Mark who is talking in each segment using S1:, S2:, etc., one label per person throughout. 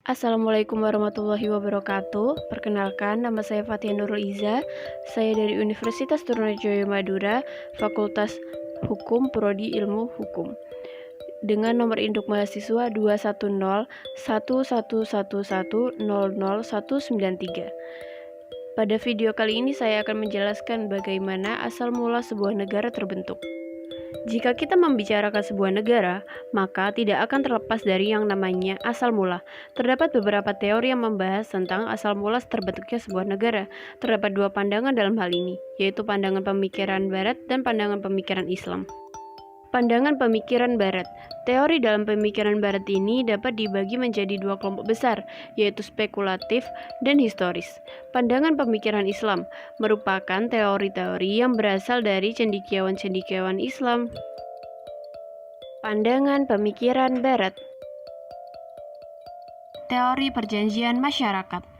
S1: Assalamualaikum warahmatullahi wabarakatuh. Perkenalkan, nama saya Fathia Nurul Iza. Saya dari Universitas Trunojoyo Madura, Fakultas Hukum Prodi Ilmu Hukum. Dengan nomor induk mahasiswa 2101111000193. Pada video kali ini saya akan menjelaskan bagaimana asal mula sebuah negara terbentuk. Jika kita membicarakan sebuah negara, maka tidak akan terlepas dari yang namanya asal mula. Terdapat beberapa teori yang membahas tentang asal mula terbentuknya sebuah negara. Terdapat dua pandangan dalam hal ini, yaitu pandangan pemikiran Barat dan pandangan pemikiran Islam. Pandangan pemikiran Barat. Teori dalam pemikiran Barat ini dapat dibagi menjadi dua kelompok besar, yaitu spekulatif dan historis. Pandangan pemikiran Islam merupakan teori-teori yang berasal dari cendekiawan-cendekiawan Islam. Pandangan pemikiran Barat. Teori perjanjian masyarakat.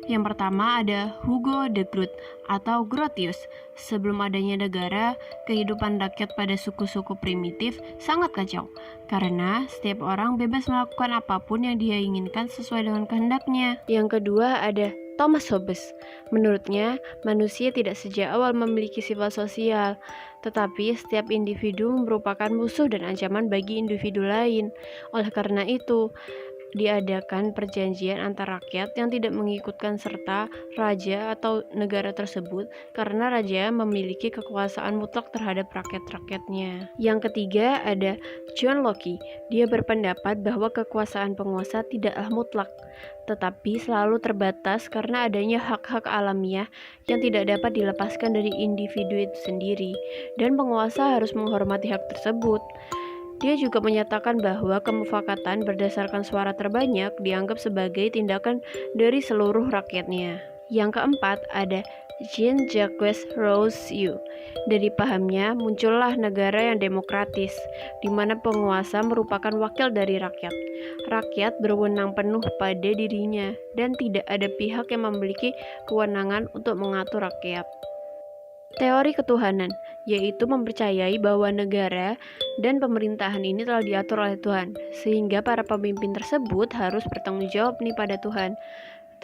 S1: Yang pertama ada Hugo de Groot atau Grotius. Sebelum adanya negara, kehidupan rakyat pada suku-suku primitif sangat kacau, karena setiap orang bebas melakukan apapun yang dia inginkan sesuai dengan kehendaknya. Yang kedua ada Thomas Hobbes. Menurutnya, manusia tidak sejak awal memiliki sifat sosial, tetapi setiap individu merupakan musuh dan ancaman bagi individu lain. Oleh karena itu, diadakan perjanjian antar rakyat yang tidak mengikutkan serta raja atau negara tersebut karena raja memiliki kekuasaan mutlak terhadap rakyat-rakyatnya. Yang ketiga ada John Locke. Dia berpendapat bahwa kekuasaan penguasa tidaklah mutlak, tetapi selalu terbatas karena adanya hak-hak alamiah yang tidak dapat dilepaskan dari individu itu sendiri, dan penguasa harus menghormati hak tersebut. Dia juga menyatakan bahwa kemufakatan berdasarkan suara terbanyak dianggap sebagai tindakan dari seluruh rakyatnya. Yang keempat ada Jean-Jacques Rousseau. Dari pahamnya muncullah negara yang demokratis, di mana penguasa merupakan wakil dari rakyat. Rakyat berwenang penuh pada dirinya dan tidak ada pihak yang memiliki kewenangan untuk mengatur rakyat. Teori ketuhanan, yaitu mempercayai bahwa negara dan pemerintahan ini telah diatur oleh Tuhan, sehingga para pemimpin tersebut harus bertanggung jawab pada Tuhan.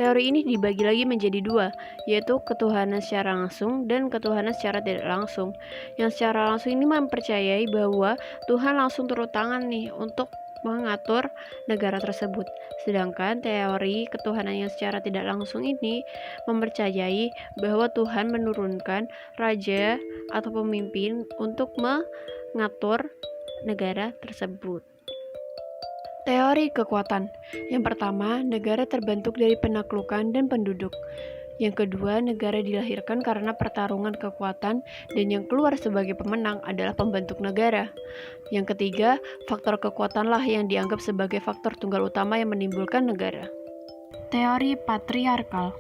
S1: Teori ini dibagi lagi menjadi dua, yaitu ketuhanan secara langsung dan ketuhanan secara tidak langsung. Yang secara langsung ini mempercayai bahwa Tuhan langsung turun tangan untuk mengatur negara tersebut. Sedangkan teori ketuhanan yang secara tidak langsung ini mempercayai bahwa Tuhan menurunkan raja atau pemimpin untuk mengatur negara tersebut. Teori kekuatan. Yang pertama, negara terbentuk dari penaklukan dan penduduk. Yang kedua, negara dilahirkan karena pertarungan kekuatan, dan yang keluar sebagai pemenang adalah pembentuk negara. Yang ketiga, faktor kekuatanlah yang dianggap sebagai faktor tunggal utama yang menimbulkan negara. Teori patriarkal.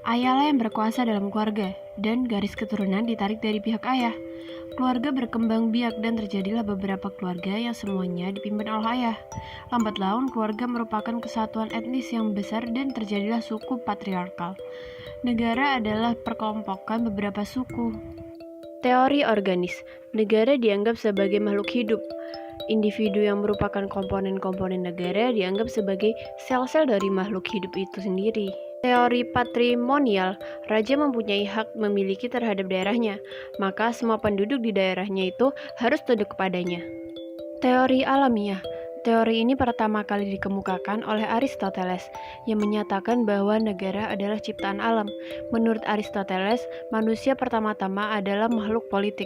S1: Ayahlah yang berkuasa dalam keluarga, dan garis keturunan ditarik dari pihak ayah. Keluarga berkembang biak dan terjadilah beberapa keluarga yang semuanya dipimpin oleh ayah. Lambat laun, keluarga merupakan kesatuan etnis yang besar dan terjadilah suku patriarkal. Negara adalah perkelompokan beberapa suku. Teori organis. Negara dianggap sebagai makhluk hidup. Individu yang merupakan komponen-komponen negara dianggap sebagai sel-sel dari makhluk hidup itu sendiri. Teori patrimonial. Raja mempunyai hak memiliki terhadap daerahnya, maka semua penduduk di daerahnya itu harus tunduk kepadanya. Teori alamiah. Teori ini pertama kali dikemukakan oleh Aristoteles, yang menyatakan bahwa negara adalah ciptaan alam. Menurut Aristoteles, manusia pertama-tama adalah makhluk politik,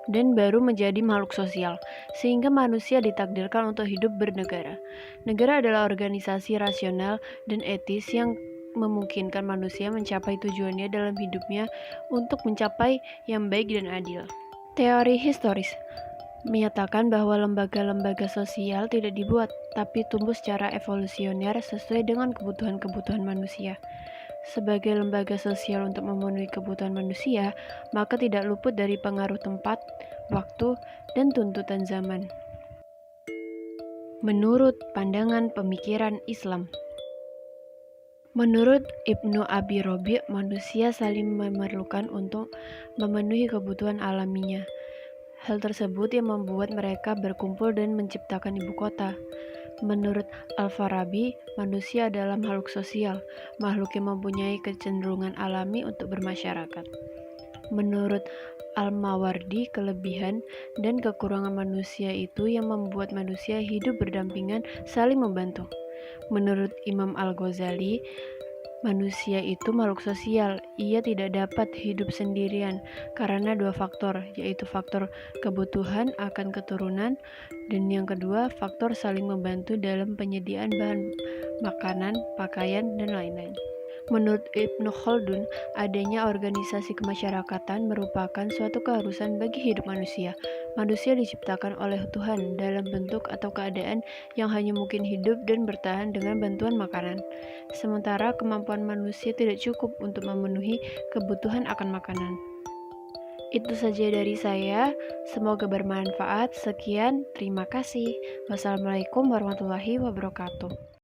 S1: dan baru menjadi makhluk sosial, sehingga manusia ditakdirkan untuk hidup bernegara. Negara adalah organisasi rasional dan etis yang memungkinkan manusia mencapai tujuannya dalam hidupnya untuk mencapai yang baik dan adil. Teori historis menyatakan bahwa lembaga-lembaga sosial tidak dibuat, tapi tumbuh secara evolusioner sesuai dengan kebutuhan-kebutuhan manusia. Sebagai lembaga sosial untuk memenuhi kebutuhan manusia, maka tidak luput dari pengaruh tempat, waktu, dan tuntutan zaman. Menurut pandangan pemikiran Islam. Menurut Ibnu Abi Robi, manusia saling memerlukan untuk memenuhi kebutuhan alaminya. Hal tersebut yang membuat mereka berkumpul dan menciptakan ibu kota. Menurut Al-Farabi, manusia adalah makhluk sosial, makhluk yang mempunyai kecenderungan alami untuk bermasyarakat. Menurut Al-Mawardi, kelebihan dan kekurangan manusia itu yang membuat manusia hidup berdampingan, saling membantu. Menurut Imam Al-Ghazali, manusia itu makhluk sosial. Ia tidak dapat hidup sendirian karena dua faktor, yaitu faktor kebutuhan akan keturunan dan yang kedua faktor saling membantu dalam penyediaan bahan makanan, pakaian, dan lain-lain. Menurut Ibnu Khaldun, adanya organisasi kemasyarakatan merupakan suatu keharusan bagi hidup manusia. Manusia diciptakan oleh Tuhan dalam bentuk atau keadaan yang hanya mungkin hidup dan bertahan dengan bantuan makanan. Sementara kemampuan manusia tidak cukup untuk memenuhi kebutuhan akan makanan. Itu saja dari saya. Semoga bermanfaat. Sekian, terima kasih. Wassalamualaikum warahmatullahi wabarakatuh.